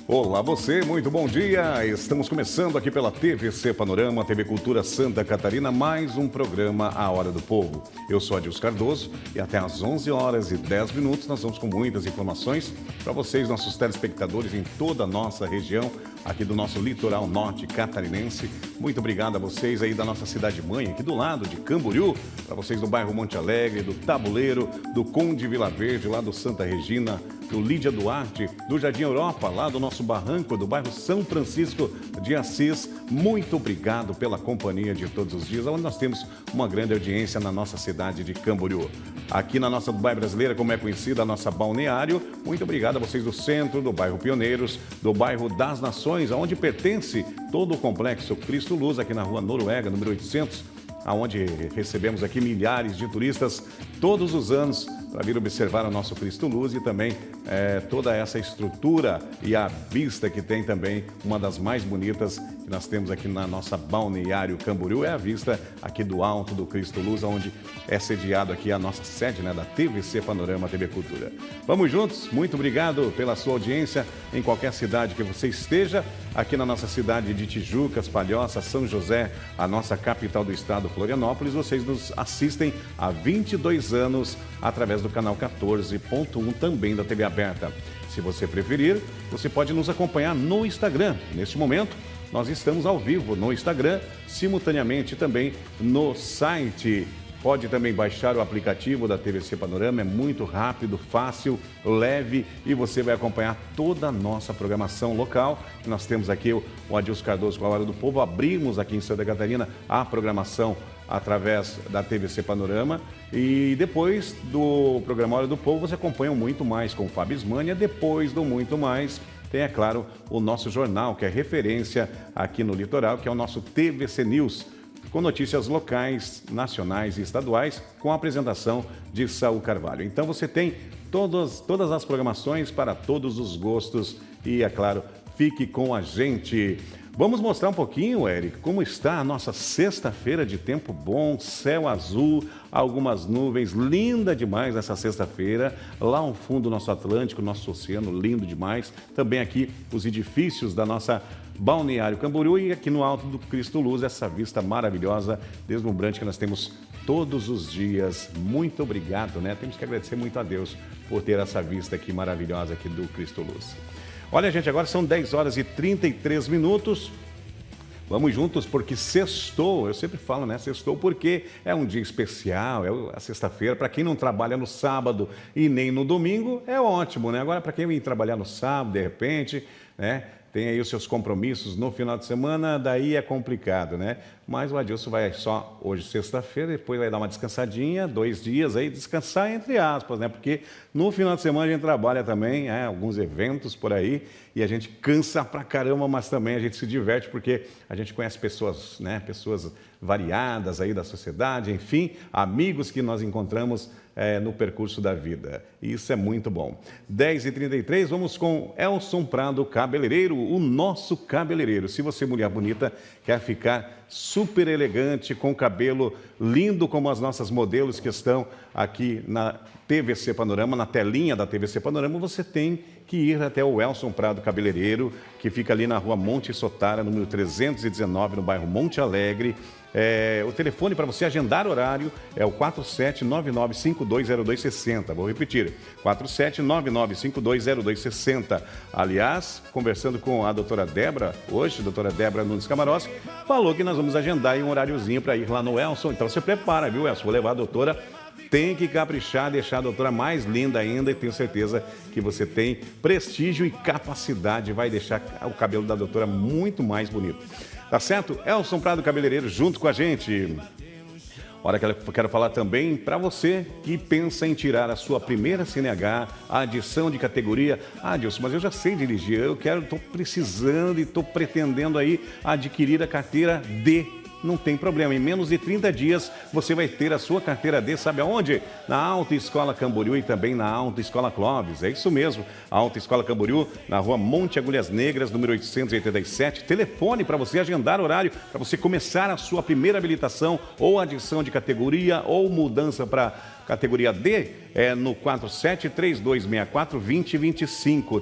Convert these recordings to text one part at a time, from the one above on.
Olá você, muito bom dia. Estamos começando aqui pela TVC Panorama, TV Cultura Santa Catarina, mais um programa A Hora do Povo. Eu sou Adilson Cardoso e até às 11h10 nós vamos com muitas informações para vocês, nossos telespectadores em toda a nossa região, aqui do nosso litoral norte catarinense. Muito obrigado a vocês aí da nossa cidade mãe, aqui do lado de Camboriú, para vocês do bairro Monte Alegre, do Tabuleiro, do Conde Vila Verde, lá do Santa Regina, do Lídia Duarte, do Jardim Europa, lá do nosso barranco, do bairro São Francisco de Assis. Muito obrigado pela companhia de todos os dias, onde nós temos uma grande audiência na nossa cidade de Camboriú. Aqui na nossa Dubai Brasileira, como é conhecida, a nossa Balneário. Muito obrigado a vocês do centro, do bairro Pioneiros, do bairro das Nações, aonde pertence todo o complexo Cristo Luz, aqui na rua Noruega, número 800, aonde recebemos aqui milhares de turistas todos os anos para vir observar o nosso Cristo Luz e também toda essa estrutura e a vista que tem também, uma das mais bonitas que nós temos aqui na nossa Balneário Camboriú, é a vista aqui do alto do Cristo Luz, onde é sediado aqui a nossa sede, né, da TVC Panorama TV Cultura. Vamos juntos, muito obrigado pela sua audiência em qualquer cidade que você esteja, aqui na nossa cidade de Tijucas, Palhoça, São José, a nossa capital do estado, Florianópolis. Vocês nos assistem há 22 anos através do canal 14.1, também da TV aberta. Se você preferir, você pode nos acompanhar no Instagram. Neste momento, nós estamos ao vivo no Instagram, simultaneamente também no site. Pode também baixar o aplicativo da TVC Panorama, é muito rápido, fácil, leve e você vai acompanhar toda a nossa programação local. Nós temos aqui o Adilson Cardoso com a Hora do Povo, abrimos aqui em Santa Catarina a programação através da TVC Panorama e depois do programa Hora do Povo você acompanha o Muito Mais com o Fábio Ismânia. Depois do Muito Mais tem, é claro, o nosso jornal, que é referência aqui no litoral, que é o nosso TVC News, com notícias locais, nacionais e estaduais, com a apresentação de Saul Carvalho. Então você tem todas as programações para todos os gostos e, é claro, fique com a gente. Vamos mostrar um pouquinho, Eric, como está a nossa sexta-feira de tempo bom, céu azul, algumas nuvens, linda demais essa sexta-feira. Lá ao fundo do nosso Atlântico, nosso oceano, lindo demais. Também aqui os edifícios da nossa Balneário Camboriú e aqui no alto do Cristo Luz, essa vista maravilhosa, deslumbrante que nós temos todos os dias. Muito obrigado, né? Temos que agradecer muito a Deus por ter essa vista aqui maravilhosa aqui do Cristo Luz. Olha, gente, agora são 10h33. Vamos juntos porque sextou, eu sempre falo, né? Sextou porque é um dia especial, é a sexta-feira. Para quem não trabalha no sábado e nem no domingo, é ótimo, né? Agora, para quem vem trabalhar no sábado, de repente, né? Tem aí os seus compromissos no final de semana, daí é complicado, né? Mas o Adilson vai só hoje, sexta-feira, depois vai dar uma descansadinha, 2 dias aí, descansar entre aspas, né? Porque no final de semana a gente trabalha também, alguns eventos por aí, e a gente cansa pra caramba, mas também a gente se diverte, porque a gente conhece pessoas, né? Pessoas variadas aí da sociedade, enfim, amigos que nós encontramos no percurso da vida. Isso é muito bom. 10h33, vamos com Elson Prado, cabeleireiro, o nosso cabeleireiro. Se você, mulher bonita, quer ficar super elegante, com cabelo lindo como as nossas modelos que estão aqui na TVC Panorama, na telinha da TVC Panorama, você tem que ir até o Elson Prado Cabeleireiro, que fica ali na rua Monte Sotara, número 319, no bairro Monte Alegre. O telefone para você agendar horário é o 4799520260. Vou repetir, 4799520260. Aliás, conversando com a doutora Débora, hoje, doutora Débora Nunes Camarossi, falou que nós vamos agendar aí um horáriozinho para ir lá no Elson. Então você prepara, viu, Elson? Vou levar a doutora. Tem que caprichar, deixar a doutora mais linda ainda e tenho certeza que você tem prestígio e capacidade, vai deixar o cabelo da doutora muito mais bonito. Tá certo? Elson Prado Cabeleireiro junto com a gente. Olha, eu quero falar também para você que pensa em tirar a sua primeira CNH, a adição de categoria. Adilson, mas eu já sei dirigir, estou precisando e estou pretendendo aí adquirir a carteira D. Não tem problema, em menos de 30 dias você vai ter a sua carteira D, sabe aonde? Na Autoescola Camboriú e também na Autoescola Clóvis, é isso mesmo, a Autoescola Camboriú, na rua Monte Agulhas Negras, número 887, telefone para você agendar horário, para você começar a sua primeira habilitação, ou adição de categoria, ou mudança para Categoria D é no 47-3264-2025.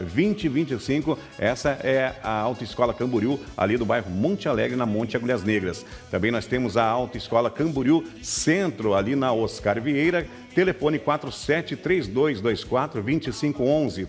3264-2025. Essa é a Autoescola Camboriú, ali do bairro Monte Alegre, na Monte Agulhas Negras. Também nós temos a Autoescola Camboriú Centro, ali na Oscar Vieira. Telefone 47-3224-2511.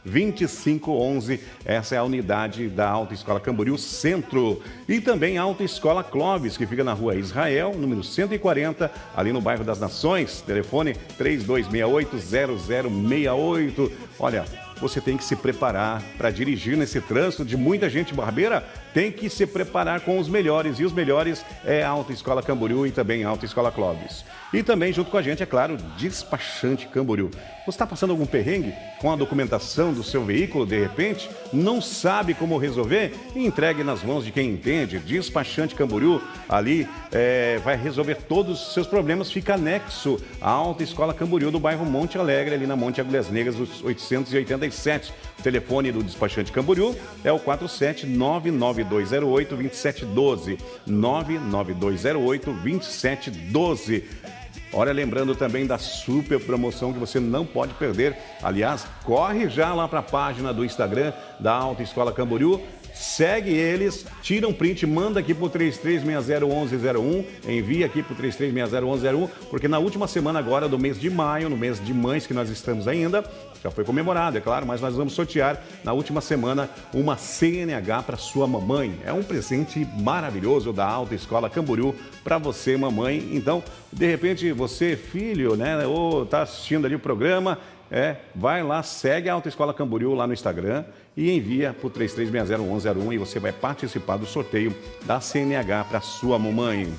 3224-2511. Essa é a unidade da Autoescola Camboriú Centro. E também a Autoescola Clóvis, que fica na rua Israel, número 140, ali no bairro das Nações. Telefone 3268-0068. Olha, você tem que se preparar para dirigir nesse trânsito de muita gente barbeira. Tem que se preparar com os melhores. E os melhores é a Autoescola Camboriú e também a Autoescola Clóvis. E também, junto com a gente, é claro, Despachante Camboriú. Você está passando algum perrengue com a documentação do seu veículo, de repente? Não sabe como resolver? Entregue nas mãos de quem entende. Despachante Camboriú, ali vai resolver todos os seus problemas. Fica anexo à Autoescola Camboriú, do bairro Monte Alegre, ali na Monte Agulhas Negras, 887. O telefone do Despachante Camboriú é o 47-99208-2712. 99208-2712. Olha, lembrando também da super promoção que você não pode perder. Aliás, corre já lá para a página do Instagram da Autoescola Camboriú. Segue eles, tira um print, manda aqui para o 33601101, envia aqui para o 33601101, porque na última semana agora do mês de maio, no mês de mães que nós estamos ainda, já foi comemorado, é claro, mas nós vamos sortear na última semana uma CNH para sua mamãe. É um presente maravilhoso da Autoescola Camboriú para você, mamãe. Então, de repente, você, filho, né, ou está assistindo ali o programa, vai lá, segue a Autoescola Camboriú lá no Instagram e envia para o 33601101 e você vai participar do sorteio da CNH para sua mamãe.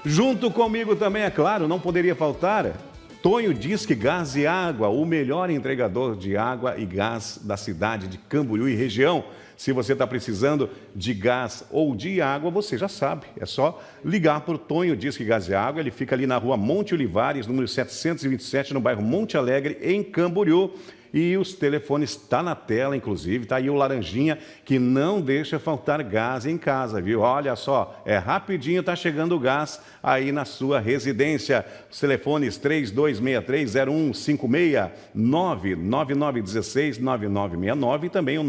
Junto comigo também, é claro, não poderia faltar Tonho Disque Gás e Água, o melhor entregador de água e gás da cidade de Camboriú e região. Se você está precisando de gás ou de água, você já sabe. É só ligar para o Tonho Disque Gás e Água. Ele fica ali na rua Monte Olivares, número 727, no bairro Monte Alegre, em Camboriú. E os telefones estão na tela, inclusive. Está aí o laranjinha, que não deixa faltar gás em casa, viu? Olha só, é rapidinho, está chegando o gás aí na sua residência. Os telefones 3263-0156, 99916-9969 e também o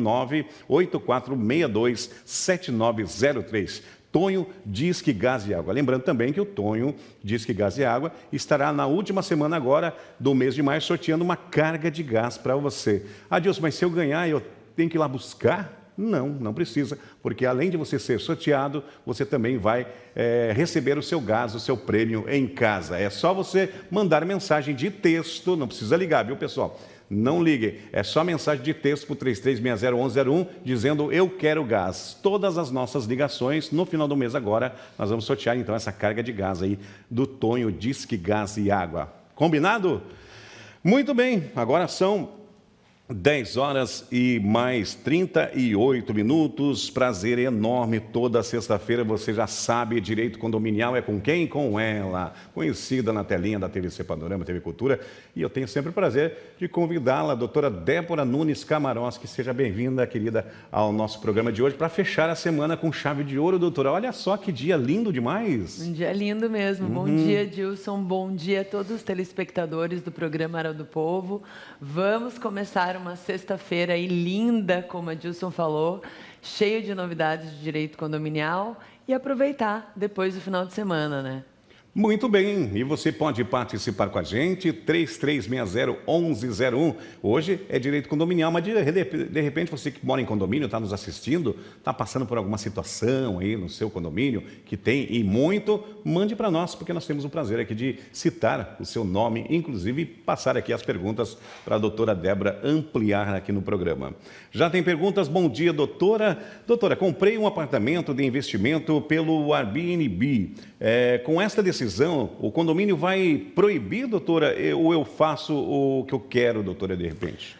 98462-7903. Tonho Disque Gás e Água. Lembrando também que o Tonho Disque Gás e Água estará na última semana agora do mês de maio sorteando uma carga de gás para você. Adilson, mas se eu ganhar, eu tenho que ir lá buscar? Não, não precisa, porque além de você ser sorteado, você também vai receber o seu gás, o seu prêmio em casa. É só você mandar mensagem de texto, não precisa ligar, viu, pessoal? Não ligue, é só mensagem de texto para o 33601101 dizendo eu quero gás. Todas as nossas ligações, no final do mês agora, nós vamos sortear então essa carga de gás aí do Tonho Disque Gás e Água. Combinado? Muito bem, agora são 10 horas e mais 38 minutos. Prazer enorme. Toda sexta-feira você já sabe, direito condominial é com quem? Com ela, conhecida na telinha da TVC Panorama, TV Cultura. E eu tenho sempre o prazer de convidá-la, a doutora Débora Nunes Kamarowski. Seja bem-vinda, querida, ao nosso programa de hoje, para fechar a semana com chave de ouro, doutora. Olha só que dia lindo demais. Um dia lindo mesmo. Bom dia, Dilson. Bom dia a todos os telespectadores do programa Hora do Povo. Vamos começar uma sexta-feira aí linda, como a Dilson falou, cheio de novidades de direito condominial e aproveitar depois do final de semana, né? Muito bem, e você pode participar com a gente, 33601101. Hoje é direito condominial, mas de repente você que mora em condomínio, está nos assistindo, está passando por alguma situação aí no seu condomínio, que tem e muito, mande para nós, porque nós temos o prazer aqui de citar o seu nome, inclusive passar aqui as perguntas para a doutora Débora ampliar aqui no programa. Já tem perguntas? Bom dia, doutora. Doutora, comprei um apartamento de investimento pelo Airbnb. Com esta decisão, o condomínio vai proibir, doutora, ou eu faço o que eu quero, doutora, de repente?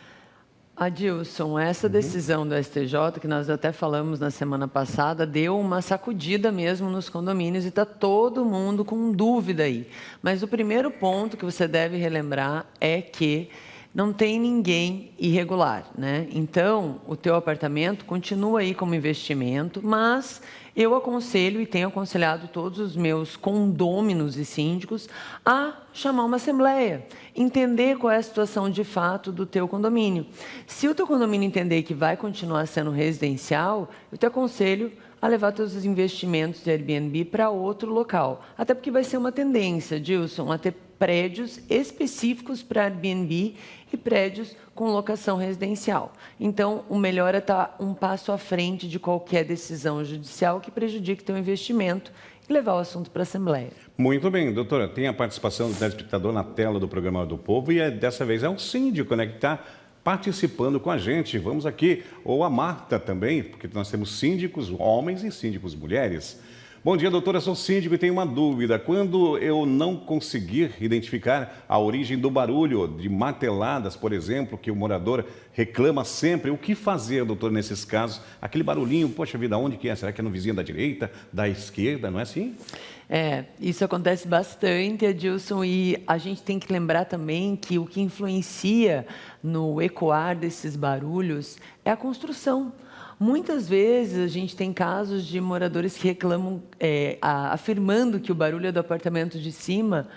Adilson, essa decisão do STJ, que nós até falamos na semana passada, deu uma sacudida mesmo nos condomínios e está todo mundo com dúvida aí. Mas o primeiro ponto que você deve relembrar é que não tem ninguém irregular, né? Então, o teu apartamento continua aí como investimento, mas eu aconselho e tenho aconselhado todos os meus condôminos e síndicos a chamar uma assembleia, entender qual é a situação de fato do teu condomínio. Se o teu condomínio entender que vai continuar sendo residencial, eu te aconselho a levar teus investimentos de Airbnb para outro local. Até porque vai ser uma tendência, Dilson, a ter prédios específicos para Airbnb e prédios com locação residencial. Então, o melhor é estar um passo à frente de qualquer decisão judicial que prejudique teu investimento e levar o assunto para a Assembleia. Muito bem, doutora. Tem a participação do telespectador na tela do programa Hora do Povo e dessa vez é um síndico, né, que está participando com a gente. Vamos aqui, ou a Marta também, porque nós temos síndicos homens e síndicos mulheres. Bom dia, doutora, sou síndico e tenho uma dúvida. Quando eu não conseguir identificar a origem do barulho de marteladas, por exemplo, que o morador reclama sempre, o que fazer, doutor, nesses casos? Aquele barulhinho, poxa vida, onde que é? Será que é no vizinho da direita, da esquerda, não é assim? Isso acontece bastante, Adilson, e a gente tem que lembrar também que o que influencia no ecoar desses barulhos é a construção. Muitas vezes a gente tem casos de moradores que reclamam, afirmando que o barulho é do apartamento de cima,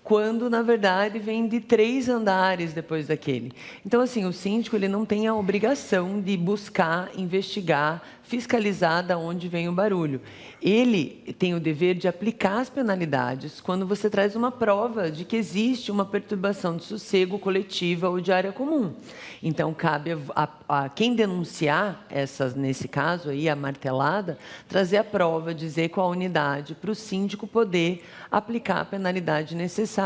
quando, na verdade, vem de 3 andares depois daquele. Então, assim, o síndico ele não tem a obrigação de buscar, investigar, fiscalizar de onde vem o barulho. Ele tem o dever de aplicar as penalidades quando você traz uma prova de que existe uma perturbação de sossego coletiva ou de área comum. Então, cabe a quem denunciar, nesse caso, aí, a martelada, trazer a prova, dizer qual a unidade, para o síndico poder aplicar a penalidade necessária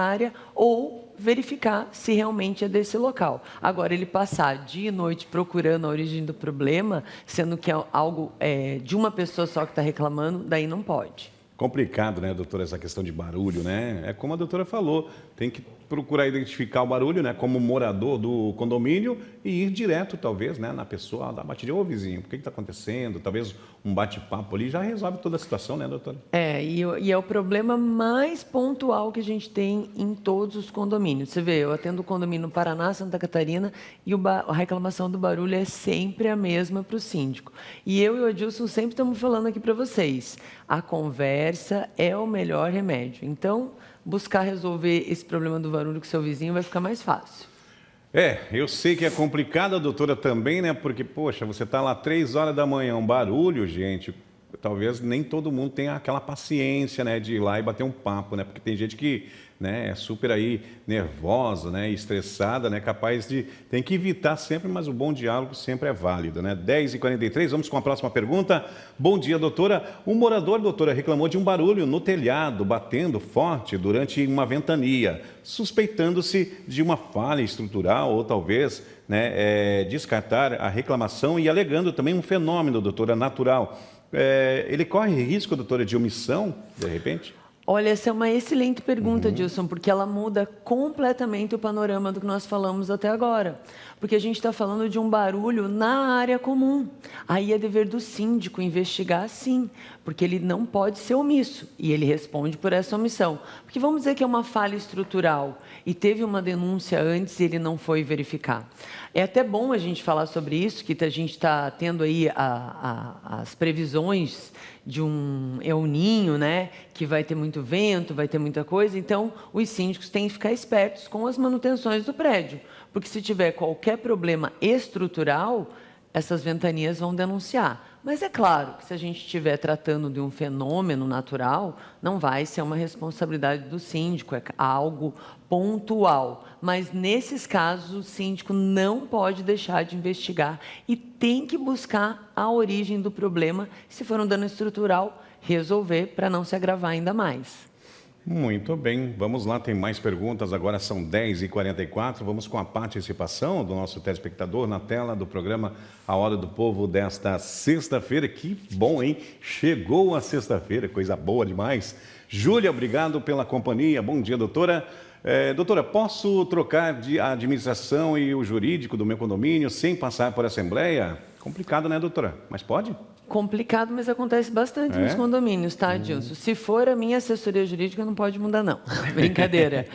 ou verificar se realmente é desse local. Agora, ele passar dia e noite procurando a origem do problema, sendo que é algo de uma pessoa só que está reclamando, daí não pode. Complicado, né, doutora, essa questão de barulho, né? É como a doutora falou, tem que procurar identificar o barulho, né, como morador do condomínio e ir direto, talvez, né, na pessoa, dar batidinha, ô vizinho, o que está acontecendo? Talvez um bate-papo ali já resolve toda a situação, né, doutora? E é o problema mais pontual que a gente tem em todos os condomínios. Você vê, eu atendo o condomínio no Paraná, Santa Catarina, e a reclamação do barulho é sempre a mesma para o síndico. E eu e o Adilson sempre estamos falando aqui para vocês, a conversa é o melhor remédio. Então, buscar resolver esse problema do barulho com seu vizinho vai ficar mais fácil. Eu sei que é complicado, doutora, também, né? Porque, poxa, você está lá 3 horas da manhã, um barulho, gente, talvez nem todo mundo tenha aquela paciência, né, de ir lá e bater um papo, né? Porque tem gente que, né, é super aí nervosa, né, estressada, né, capaz de... Tem que evitar sempre, mas o bom diálogo sempre é válido, né? 10h43, vamos com a próxima pergunta. Bom dia, doutora. Um morador, doutora, reclamou de um barulho no telhado, batendo forte durante uma ventania, suspeitando-se de uma falha estrutural ou talvez, né, descartar a reclamação e alegando também um fenômeno, doutora, natural. Ele corre risco, doutora, de omissão, de repente? Olha, essa é uma excelente pergunta, Dilson, porque ela muda completamente o panorama do que nós falamos até agora. Porque a gente está falando de um barulho na área comum. Aí é dever do síndico investigar, sim, porque ele não pode ser omisso e ele responde por essa omissão. Porque vamos dizer que é uma falha estrutural e teve uma denúncia antes e ele não foi verificar. É até bom a gente falar sobre isso, que a gente está tendo aí as previsões de um El Ninho, né, que vai ter muito vento, vai ter muita coisa. Então, os síndicos têm que ficar espertos com as manutenções do prédio, porque se tiver qualquer problema estrutural, essas ventanias vão denunciar. Mas é claro que se a gente estiver tratando de um fenômeno natural, não vai ser uma responsabilidade do síndico, é algo pontual. Mas nesses casos, o síndico não pode deixar de investigar e tem que buscar a origem do problema, se for um dano estrutural, resolver para não se agravar ainda mais. Muito bem, vamos lá, tem mais perguntas, agora são 10h44, vamos com a participação do nosso telespectador na tela do programa A Hora do Povo desta sexta-feira. Que bom, hein? Chegou a sexta-feira, coisa boa demais. Júlia, obrigado pela companhia, bom dia, doutora. Doutora, posso trocar a administração e o jurídico do meu condomínio sem passar por assembleia? Complicado, né, doutora? Mas pode? Complicado, mas acontece bastante nos condomínios, tá, Dilson? Se for a minha assessoria jurídica, não pode mudar, não. Brincadeira.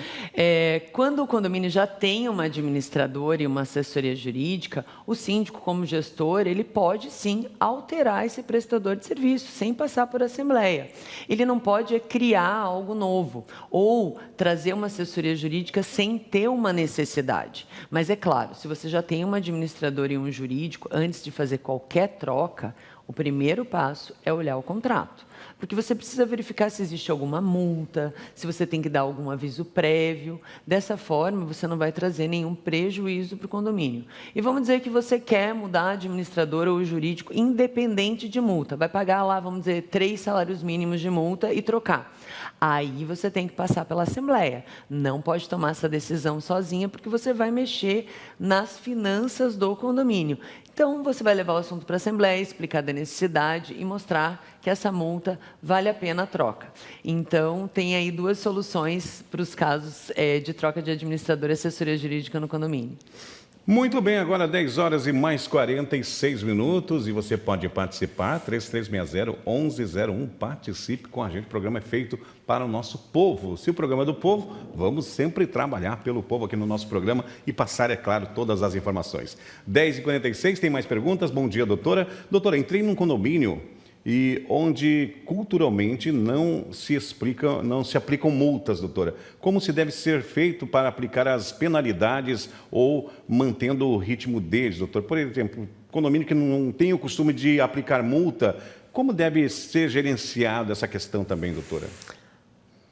Quando o condomínio já tem uma administradora e uma assessoria jurídica, o síndico, como gestor, ele pode, sim, alterar esse prestador de serviço, sem passar por assembleia. Ele não pode criar algo novo ou trazer uma assessoria jurídica sem ter uma necessidade. Mas, é claro, se você já tem uma administradora e um jurídico, antes de fazer qualquer troca, o primeiro passo é olhar o contrato, porque você precisa verificar se existe alguma multa, se você tem que dar algum aviso prévio. Dessa forma, você não vai trazer nenhum prejuízo para o condomínio. E vamos dizer que você quer mudar a administradora ou o jurídico independente de multa. Vai pagar lá, vamos dizer, 3 salários mínimos de multa e trocar. Aí você tem que passar pela assembleia. Não pode tomar essa decisão sozinha, porque você vai mexer nas finanças do condomínio. Então, você vai levar o assunto para a Assembleia, explicar da necessidade e mostrar que essa multa vale a pena a troca. Então, tem aí 2 soluções para os casos de troca de administrador e assessoria jurídica no condomínio. Muito bem, agora 10 horas e mais 46 minutos e você pode participar, 3360-1101, participe com a gente, o programa é feito para o nosso povo. Se o programa é do povo, vamos sempre trabalhar pelo povo aqui no nosso programa e passar, é claro, todas as informações. 10h46, tem mais perguntas? Bom dia, doutora. Doutora, entrei num condomínio e onde culturalmente não se aplicam multas, doutora. Como se deve ser feito para aplicar as penalidades ou mantendo o ritmo deles, doutor? Por exemplo, condomínio que não tem o costume de aplicar multa, como deve ser gerenciada essa questão também, doutora?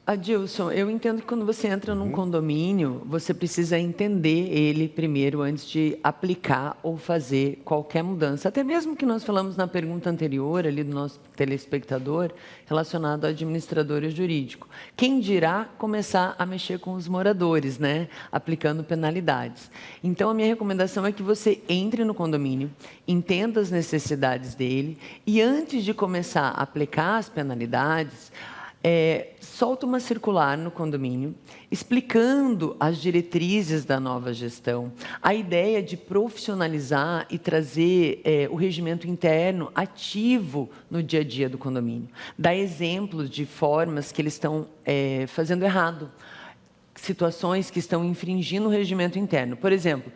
Adilson, eu entendo que quando você entra num condomínio, você precisa entender ele primeiro antes de aplicar ou fazer qualquer mudança. Até mesmo que nós falamos na pergunta anterior, ali do nosso telespectador, relacionado ao administrador jurídico. Quem dirá começar a mexer com os moradores, né? Aplicando penalidades. Então, a minha recomendação é que você entre no condomínio, entenda as necessidades dele e antes de começar a aplicar as penalidades, solta uma circular no condomínio, explicando as diretrizes da nova gestão, a ideia de profissionalizar e trazer o regimento interno ativo no dia a dia do condomínio. Dá exemplos de formas que eles estão fazendo errado, situações que estão infringindo o regimento interno. Por exemplo,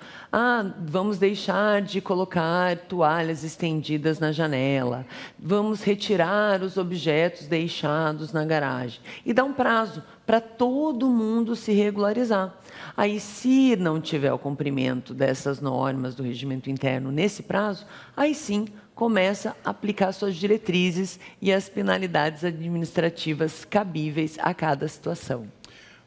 vamos deixar de colocar toalhas estendidas na janela, vamos retirar os objetos deixados na garagem e dar um prazo para todo mundo se regularizar. Aí, se não tiver o cumprimento dessas normas do regimento interno nesse prazo, aí sim começa a aplicar suas diretrizes e as penalidades administrativas cabíveis a cada situação.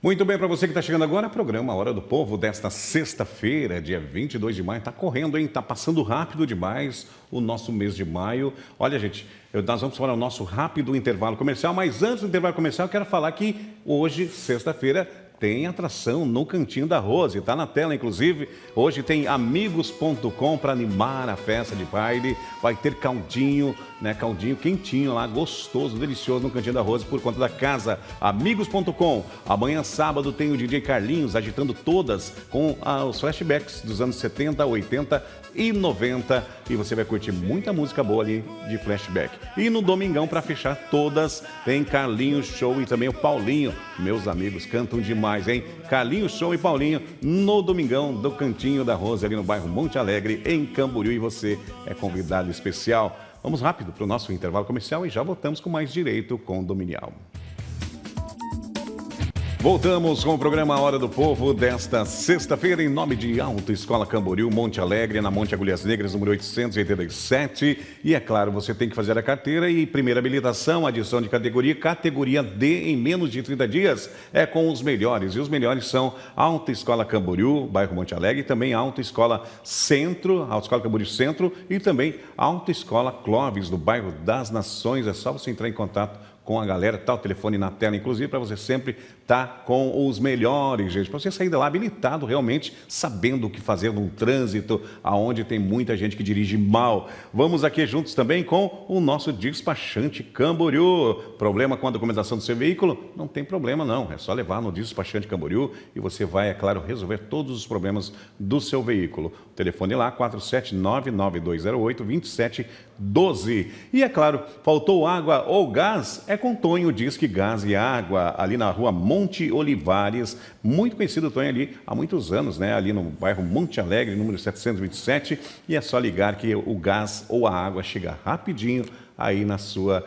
Muito bem, para você que está chegando agora, programa Hora do Povo desta sexta-feira, dia 22 de maio. Está correndo, hein? Está passando rápido demais o nosso mês de maio. Olha, gente, nós vamos para o nosso rápido intervalo comercial, mas antes do intervalo comercial, eu quero falar que hoje, sexta-feira, tem atração no Cantinho da Rose, está na tela inclusive. Hoje tem amigos.com para animar a festa de baile. Vai ter caldinho, né? Caldinho quentinho lá, gostoso, delicioso no Cantinho da Rose por conta da casa. Amigos.com. Amanhã sábado tem o DJ Carlinhos agitando todas com os flashbacks dos anos 70, 80 e 90 e você vai curtir muita música boa ali de flashback. E no domingão, para fechar todas, tem Carlinhos Show e também o Paulinho. Meus amigos cantam demais, hein? Carlinhos Show e Paulinho no domingão do Cantinho da Rose, ali no bairro Monte Alegre, em Camboriú, e você é convidado especial. Vamos rápido para o nosso intervalo comercial e já voltamos com mais Direito Condominial. Voltamos com o programa Hora do Povo desta sexta-feira, em nome de Autoescola Camboriú, Monte Alegre, na Monte Agulhas Negras, número 887. E é claro, você tem que fazer a carteira e primeira habilitação, adição de categoria D em menos de 30 dias, é com os melhores. E os melhores são Autoescola Camboriú, bairro Monte Alegre, e também Autoescola Centro, Autoescola Camboriú Centro, e também Autoescola Clóvis, no bairro das Nações. É só você entrar em contato com a galera, tá o telefone na tela, inclusive, para você sempre estar com os melhores, gente, para você sair de lá habilitado, realmente sabendo o que fazer num trânsito, aonde tem muita gente que dirige mal. Vamos aqui juntos também com o nosso despachante Camboriú. Problema com a documentação do seu veículo? Não tem problema não, é só levar no despachante Camboriú e você vai, é claro, resolver todos os problemas do seu veículo. O telefone lá, 479-9208-2712. E é claro, faltou água ou gás? É com Tonho Disque Gás e Água, ali na rua Monte Olivares, muito conhecido o Tonho ali há muitos anos, né? Ali no bairro Monte Alegre, número 727, e é só ligar que o gás ou a água chega rapidinho aí na sua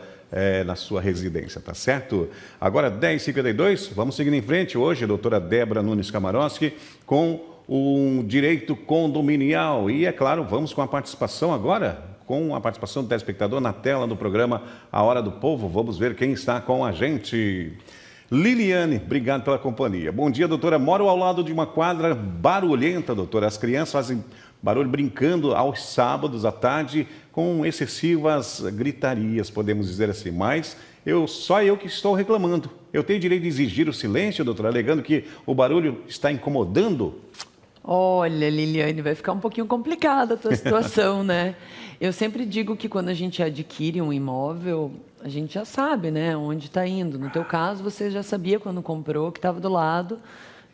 residência, tá certo? Agora, 10h52, vamos seguindo em frente. Hoje, a doutora Débora Nunes Kamarowski com o direito condominial. E, é claro, vamos com a participação agora, com a participação do telespectador na tela do programa A Hora do Povo. Vamos ver quem está com a gente. Liliane, obrigado pela companhia. Bom dia, doutora. Moro ao lado de uma quadra barulhenta, doutora. As crianças fazem barulho brincando aos sábados à tarde com excessivas gritarias, podemos dizer assim. Mas só eu que estou reclamando. Eu tenho direito de exigir o silêncio, doutora, alegando que o barulho está incomodando? Olha, Liliane, vai ficar um pouquinho complicada a tua situação, né? Eu sempre digo que quando a gente adquire um imóvel, a gente já sabe, né, onde está indo. No teu caso, você já sabia quando comprou que estava do lado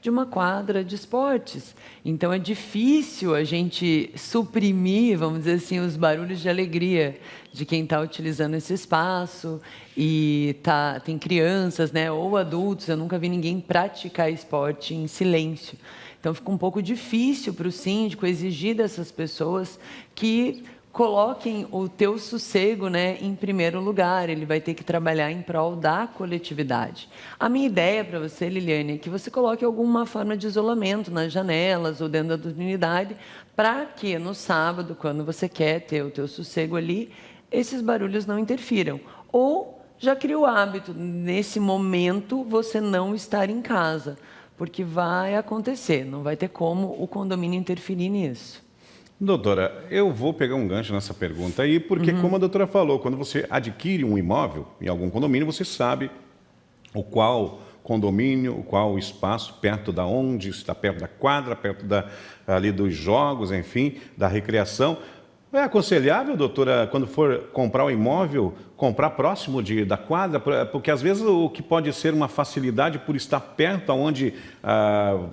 de uma quadra de esportes. Então, é difícil a gente suprimir, vamos dizer assim, os barulhos de alegria de quem está utilizando esse espaço e tem crianças, né, ou adultos. Eu nunca vi ninguém praticar esporte em silêncio. Então, fica um pouco difícil para o síndico exigir dessas pessoas que coloquem o teu sossego, né, em primeiro lugar. Ele vai ter que trabalhar em prol da coletividade. A minha ideia para você, Liliane, é que você coloque alguma forma de isolamento nas janelas ou dentro da unidade, para que no sábado, quando você quer ter o teu sossego ali, esses barulhos não interfiram. Ou já cria o hábito, nesse momento, você não estar em casa, porque vai acontecer, não vai ter como o condomínio interferir nisso. Doutora, eu vou pegar um gancho nessa pergunta aí, porque como a doutora falou, quando você adquire um imóvel em algum condomínio, você sabe o qual condomínio, o qual espaço, perto da onde, está perto da quadra, perto ali dos jogos, enfim, da recreação. É aconselhável, doutora, quando for comprar um imóvel, comprar próximo da quadra, porque às vezes o que pode ser uma facilidade por estar perto aonde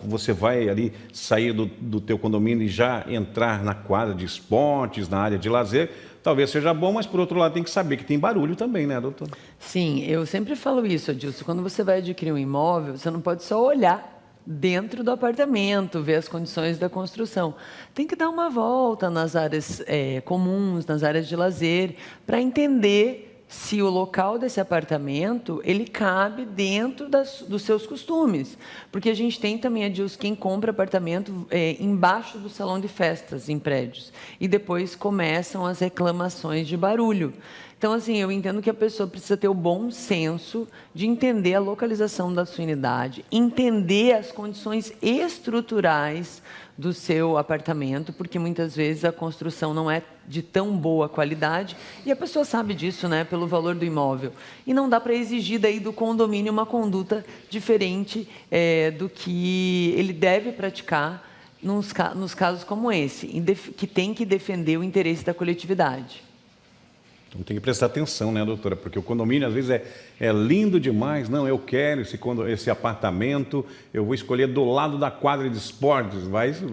você vai ali sair do teu condomínio e já entrar na quadra de esportes, na área de lazer, talvez seja bom, mas por outro lado tem que saber que tem barulho também, né, doutora? Sim, eu sempre falo isso, Adilson. Quando você vai adquirir um imóvel, você não pode só olhar dentro do apartamento, ver as condições da construção. Tem que dar uma volta nas áreas comuns, nas áreas de lazer, para entender se o local desse apartamento ele cabe dentro dos seus costumes. Porque a gente tem também, Adilson, quem compra apartamento embaixo do salão de festas em prédios. E depois começam as reclamações de barulho. Então, assim, eu entendo que a pessoa precisa ter o bom senso de entender a localização da sua unidade, entender as condições estruturais do seu apartamento, porque muitas vezes a construção não é de tão boa qualidade e a pessoa sabe disso, né, pelo valor do imóvel. E não dá para exigir daí do condomínio uma conduta diferente do que ele deve praticar nos casos como esse, que tem que defender o interesse da coletividade. Então tem que prestar atenção, né, doutora? Porque o condomínio às vezes é lindo demais. Não, eu quero esse apartamento, eu vou escolher do lado da quadra de esportes.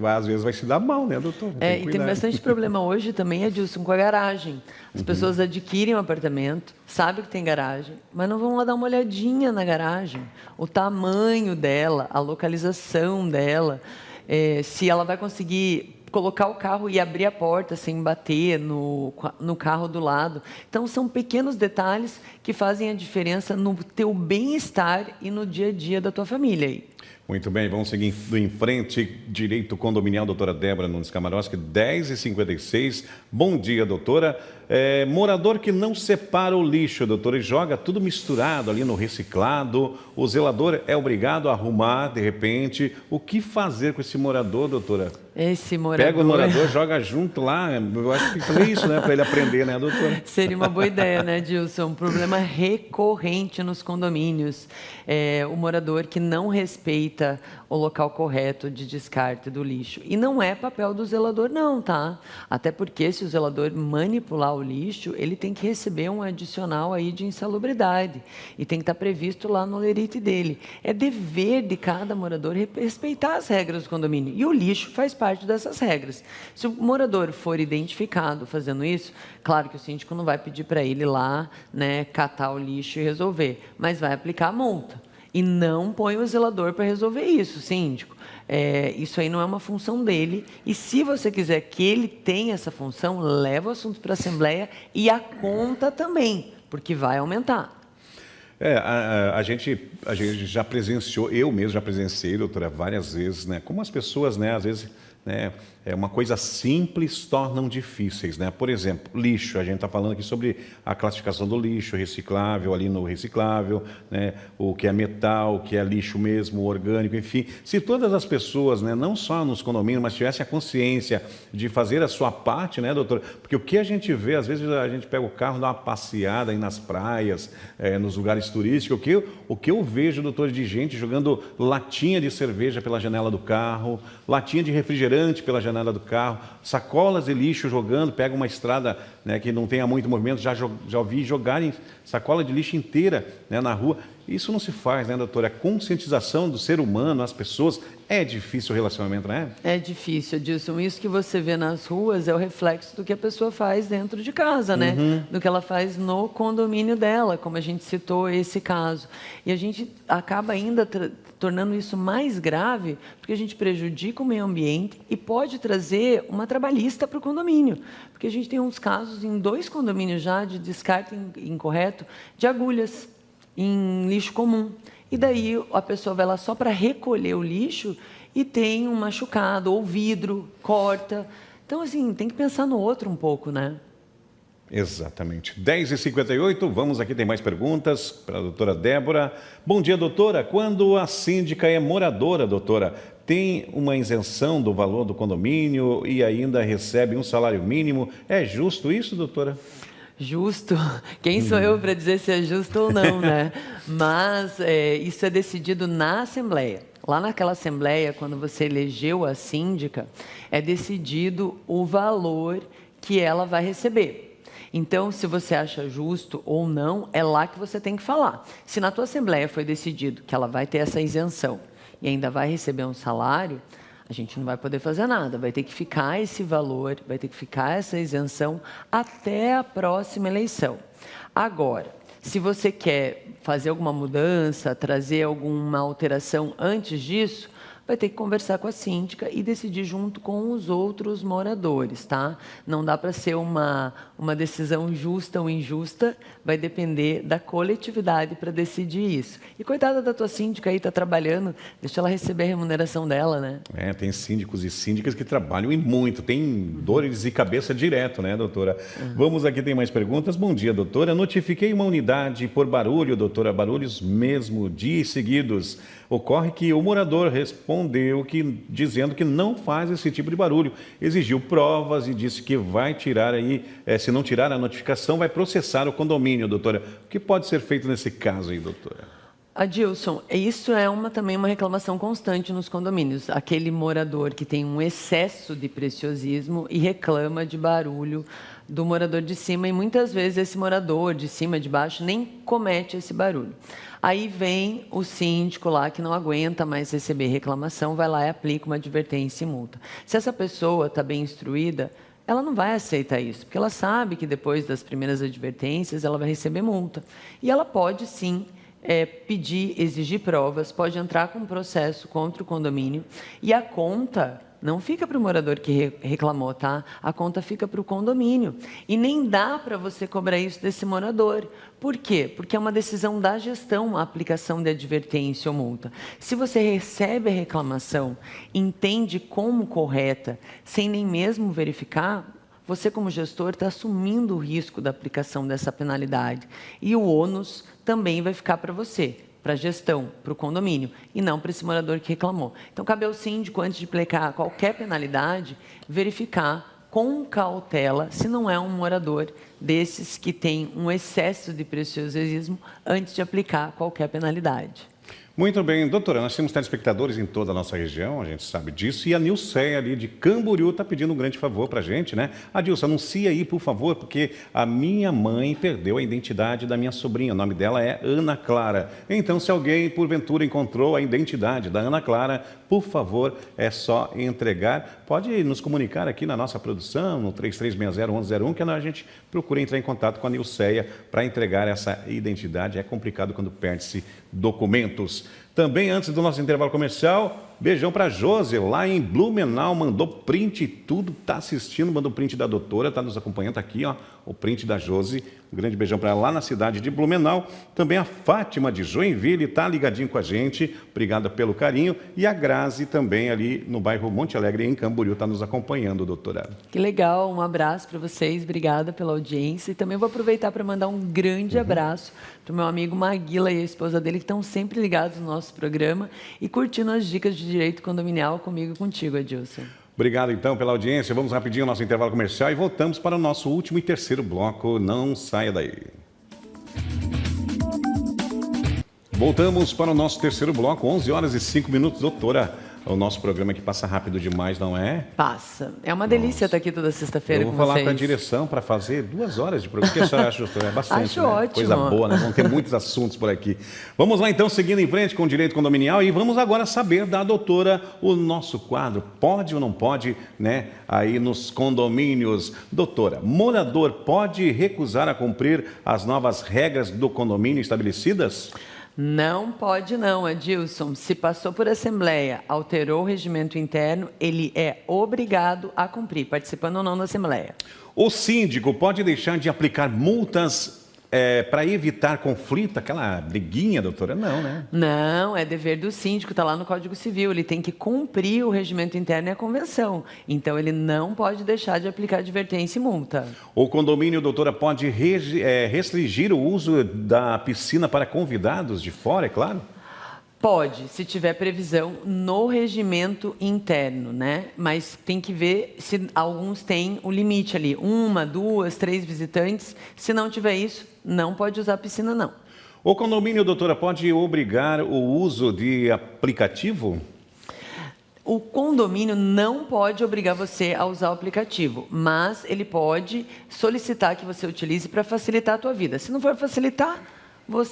Às vezes vai se dar mal, né, doutora? E tem bastante problema hoje também, Adilson, com a garagem. As pessoas adquirem um apartamento, sabem que tem garagem, mas não vão lá dar uma olhadinha na garagem. O tamanho dela, a localização dela, se ela vai conseguir colocar o carro e abrir a porta sem bater no carro do lado. Então, são pequenos detalhes que fazem a diferença no teu bem-estar e no dia a dia da tua família aí. Muito bem, vamos seguindo em frente. Direito condominial, doutora Débora Nunes Kamarowski, 10h56. Bom dia, doutora. Morador que não separa o lixo, doutora, e joga tudo misturado ali no reciclado. O zelador é obrigado a arrumar, de repente. O que fazer com esse morador, doutora? Esse morador... Pega o morador, joga junto lá. Eu acho que tem que fazer isso, né? Para ele aprender, né, doutora? Seria uma boa ideia, né, Dilson? Um problema recorrente nos condomínios. O morador que não respeita o local correto de descarte do lixo. E não é papel do zelador, não, tá? Até porque se o zelador manipular o lixo, ele tem que receber um adicional aí de insalubridade. E tem que estar previsto lá no lerite dele. É dever de cada morador respeitar as regras do condomínio. E o lixo faz parte dessas regras. Se o morador for identificado fazendo isso, claro que o síndico não vai pedir para ele lá, né, catar o lixo e resolver, mas vai aplicar a multa. E não põe o zelador para resolver isso, síndico. Isso aí não é uma função dele. E se você quiser que ele tenha essa função, leva o assunto para a Assembleia e a conta também, porque vai aumentar. A gente já presenciou, eu mesmo já presenciei, doutora, várias vezes, né? Como as pessoas, né, às vezes, né, uma coisa simples tornam difíceis, né? Por exemplo, lixo, a gente está falando aqui sobre a classificação do lixo, reciclável, ali no reciclável, né? O que é metal, o que é lixo mesmo, orgânico, enfim. Se todas as pessoas, né, não só nos condomínios, mas tivessem a consciência de fazer a sua parte, né, doutora? Porque o que a gente vê, às vezes a gente pega o carro, dá uma passeada aí nas praias, nos lugares turísticos, o que eu vejo, doutor, de gente jogando latinha de cerveja pela janela do carro, latinha de refrigerante pela janela do carro, sacolas de lixo jogando, pega uma estrada, né, que não tenha muito movimento, já ouvi jogarem sacola de lixo inteira, né, na rua. Isso não se faz, né, doutora? A conscientização do ser humano, as pessoas, é difícil o relacionamento, né? É difícil, Edilson. Isso que você vê nas ruas é o reflexo do que a pessoa faz dentro de casa, né? Do que ela faz no condomínio dela, como a gente citou esse caso. E a gente acaba ainda tornando isso mais grave, porque a gente prejudica o meio ambiente e pode trazer uma trabalhista para o condomínio. Porque a gente tem uns casos em 2 condomínios já de descarte incorreto de agulhas em lixo comum. E daí a pessoa vai lá só para recolher o lixo e tem um machucado, ou vidro, corta. Então, assim, tem que pensar no outro um pouco, né? Exatamente. 10h58, vamos aqui, tem mais perguntas para a doutora Débora. Bom dia, doutora. Quando a síndica é moradora, doutora, tem uma isenção do valor do condomínio e ainda recebe um salário mínimo? É justo isso, doutora? Justo. Quem sou eu para dizer se é justo ou não, né? Mas isso é decidido na Assembleia. Lá naquela Assembleia, quando você elegeu a síndica, é decidido o valor que ela vai receber. Então, se você acha justo ou não, é lá que você tem que falar. Se na tua Assembleia foi decidido que ela vai ter essa isenção e ainda vai receber um salário, a gente não vai poder fazer nada, vai ter que ficar esse valor, vai ter que ficar essa isenção até a próxima eleição. Agora, se você quer fazer alguma mudança, trazer alguma alteração antes disso, vai ter que conversar com a síndica e decidir junto com os outros moradores, tá? Não dá para ser uma decisão justa ou injusta, vai depender da coletividade para decidir isso. E coitada da tua síndica aí, tá trabalhando, deixa ela receber a remuneração dela, né? Tem síndicos e síndicas que trabalham e muito, tem dores de cabeça direto, né, doutora? Vamos aqui, tem mais perguntas. Bom dia, doutora. Notifiquei uma unidade por barulho, doutora, barulhos mesmo, dias seguidos. Ocorre que o morador respondeu dizendo que não faz esse tipo de barulho. Exigiu provas e disse que vai tirar aí, se não tirar a notificação, vai processar o condomínio, doutora. O que pode ser feito nesse caso aí, doutora? Adilson, isso é também uma reclamação constante nos condomínios. Aquele morador que tem um excesso de preciosismo e reclama de barulho do morador de cima, e muitas vezes esse morador de cima, de baixo, nem comete esse barulho. Aí vem o síndico lá que não aguenta mais receber reclamação, vai lá e aplica uma advertência e multa. Se essa pessoa está bem instruída, ela não vai aceitar isso, porque ela sabe que depois das primeiras advertências ela vai receber multa. E ela pode sim exigir provas, pode entrar com um processo contra o condomínio e a conta não fica para o morador que reclamou, tá? A conta fica para o condomínio. E nem dá para você cobrar isso desse morador. Por quê? Porque é uma decisão da gestão a aplicação de advertência ou multa. Se você recebe a reclamação, entende como correta, sem nem mesmo verificar, você como gestor está assumindo o risco da aplicação dessa penalidade. E o ônus também vai ficar para você. para a gestão, para o condomínio, e não para esse morador que reclamou. Então, cabe ao síndico, antes de aplicar qualquer penalidade, verificar com cautela se não é um morador desses que tem um excesso de preciosismo antes de aplicar qualquer penalidade. Muito bem, doutora, nós temos telespectadores em toda a nossa região, a gente sabe disso, e a Nilceia ali de Camboriú está pedindo um grande favor para a gente, né? Adilson, anuncia aí, por favor, porque a minha mãe perdeu a identidade da minha sobrinha, o nome dela é Ana Clara. Então, se alguém, porventura, encontrou a identidade da Ana Clara, por favor, é só entregar. Pode nos comunicar aqui na nossa produção, no 3360-1101, que a gente procura entrar em contato com a Nilceia para entregar essa identidade. É complicado quando perde-se documentos. Também, antes do nosso intervalo comercial, beijão para a Josi, lá em Blumenau, mandou print e tudo, está assistindo, mandou print da doutora, está nos acompanhando aqui, ó, o print da Josi. Um grande beijão para ela lá na cidade de Blumenau. Também a Fátima de Joinville está ligadinho com a gente, obrigada pelo carinho. E a Grazi também ali no bairro Monte Alegre, em Camboriú, está nos acompanhando, doutora. Que legal, um abraço para vocês, obrigada pela audiência. E também vou aproveitar para mandar um grande abraço para o meu amigo Maguila e a esposa dele, que estão sempre ligados no nosso programa e curtindo as dicas de direito condominial comigo e contigo, Adilson. Obrigado, então, pela audiência. Vamos rapidinho ao nosso intervalo comercial e voltamos para o nosso último e terceiro bloco. Não saia daí. Voltamos para o nosso terceiro bloco, 11 horas e 5 minutos. Doutora, o nosso programa que passa rápido demais, não é? Passa. É uma delícia estar aqui toda sexta-feira com vocês. Eu vou falar para a direção para fazer 2 horas de programa. O que a senhora acha, doutora? É bastante, acho né? ótimo. Coisa boa, né? Vamos ter muitos assuntos por aqui. Vamos lá, então, seguindo em frente com o direito condominial e vamos agora saber da doutora o nosso quadro. Pode ou não pode, né? Aí nos condomínios. Doutora, morador pode recusar a cumprir as novas regras do condomínio estabelecidas? Não pode não, Adilson. Se passou por assembleia, alterou o regimento interno, ele é obrigado a cumprir, participando ou não da assembleia. O síndico pode deixar de aplicar multas para evitar conflito, aquela briguinha, doutora? Não, né? Não, é dever do síndico, está lá no Código Civil, ele tem que cumprir o regimento interno e a convenção. Então, ele não pode deixar de aplicar advertência e multa. O condomínio, doutora, pode restringir o uso da piscina para convidados de fora, é claro? Pode, se tiver previsão no regimento interno, né? Mas tem que ver se alguns têm o limite ali, 1, 2, 3 visitantes. Se não tiver isso, não pode usar a piscina, não. O condomínio, doutora, pode obrigar o uso de aplicativo? O condomínio não pode obrigar você a usar o aplicativo, mas ele pode solicitar que você utilize para facilitar a tua vida. Se não for facilitar,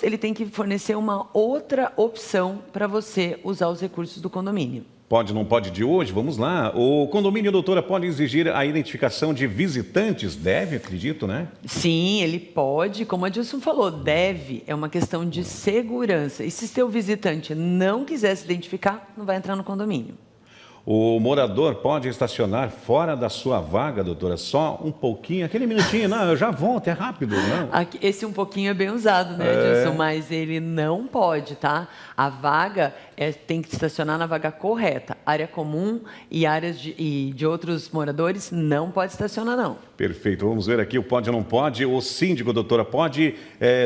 ele tem que fornecer uma outra opção para você usar os recursos do condomínio. Pode, não pode de hoje? Vamos lá. O condomínio, doutora, pode exigir a identificação de visitantes? Deve, acredito, né? Sim, ele pode. Como a Adilson falou, deve. É uma questão de segurança. E se seu visitante não quiser se identificar, não vai entrar no condomínio. O morador pode estacionar fora da sua vaga, doutora, só um pouquinho, aquele minutinho, não, eu já volto, é rápido, não? Esse um pouquinho é bem usado, né, Adilson? Mas ele não pode, tá? A vaga tem que estacionar na vaga correta. Área comum e áreas de outros moradores não pode estacionar, não. Perfeito, vamos ver aqui o pode ou não pode. O síndico, doutora, pode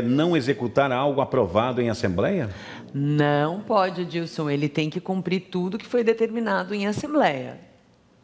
não executar algo aprovado em assembleia? Não pode, Adilson. Ele tem que cumprir tudo que foi determinado em assembleia.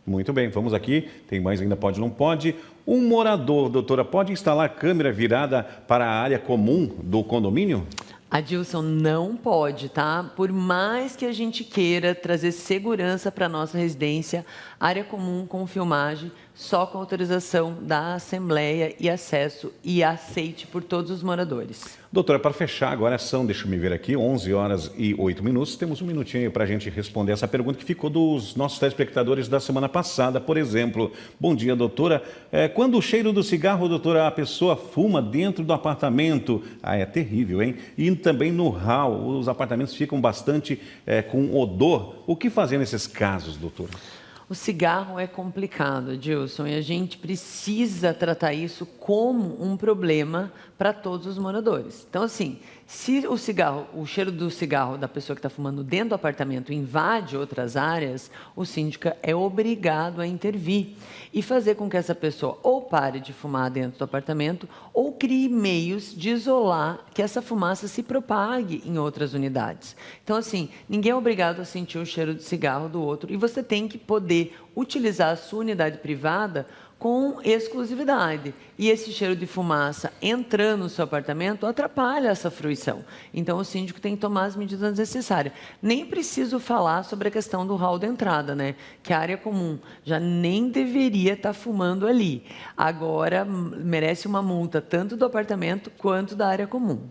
Muito bem, vamos aqui. Tem mais ainda, pode ou não pode. Um morador, doutora, pode instalar câmera virada para a área comum do condomínio? Adilson, não pode, tá? Por mais que a gente queira trazer segurança para a nossa residência, área comum com filmagem, só com autorização da Assembleia e acesso e aceite por todos os moradores. Doutora, para fechar agora são, deixa eu me ver aqui, 11 horas e 8 minutos. Temos um minutinho para a gente responder essa pergunta que ficou dos nossos telespectadores da semana passada. Por exemplo, bom dia, doutora. Quando o cheiro do cigarro, doutora, a pessoa fuma dentro do apartamento, é terrível, hein? E também no hall, os apartamentos ficam bastante com odor. O que fazer nesses casos, doutora? O cigarro é complicado, Adilson, e a gente precisa tratar isso como um problema para todos os moradores. Então, assim, Se o cheiro do cigarro da pessoa que está fumando dentro do apartamento invade outras áreas, o síndico é obrigado a intervir e fazer com que essa pessoa ou pare de fumar dentro do apartamento ou crie meios de isolar que essa fumaça se propague em outras unidades. Então, assim, ninguém é obrigado a sentir o cheiro de cigarro do outro e você tem que poder utilizar a sua unidade privada com exclusividade. E esse cheiro de fumaça entrando no seu apartamento atrapalha essa fruição. Então, o síndico tem que tomar as medidas necessárias. Nem preciso falar sobre a questão do hall de entrada, né? Que a área comum já nem deveria estar fumando ali. Agora, merece uma multa tanto do apartamento quanto da área comum.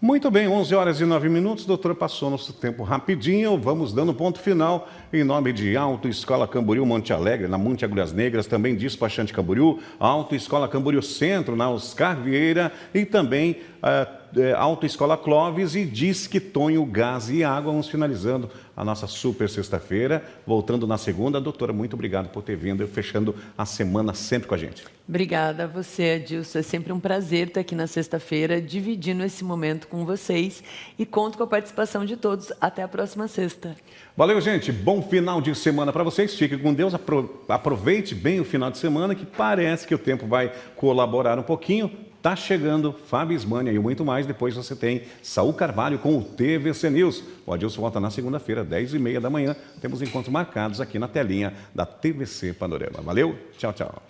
Muito bem, 11 horas e 9 minutos, doutora, passou nosso tempo rapidinho, vamos dando ponto final em nome de Autoescola Camboriú Monte Alegre, na Monte Agulhas Negras, também Despachante Camboriú, Autoescola Camboriú Centro, na Oscar Vieira e também Autoescola Clóvis e Disque Tonho Gás e Água. Vamos finalizando a nossa super sexta-feira, voltando na segunda. Doutora, muito obrigado por ter vindo e fechando a semana sempre com a gente. Obrigada a você, Adilson. É sempre um prazer estar aqui na sexta-feira, dividindo esse momento com vocês e conto com a participação de todos. Até a próxima sexta. Valeu, gente. Bom final de semana para vocês. Fique com Deus. Aproveite bem o final de semana, que parece que o tempo vai colaborar um pouquinho. Tá chegando Fábio Ismânia e muito mais. Depois você tem Saul Carvalho com o TVC News. O Adilson volta na segunda-feira, 10h30 da manhã. Temos encontros marcados aqui na telinha da TVC Panorama. Valeu, tchau, tchau.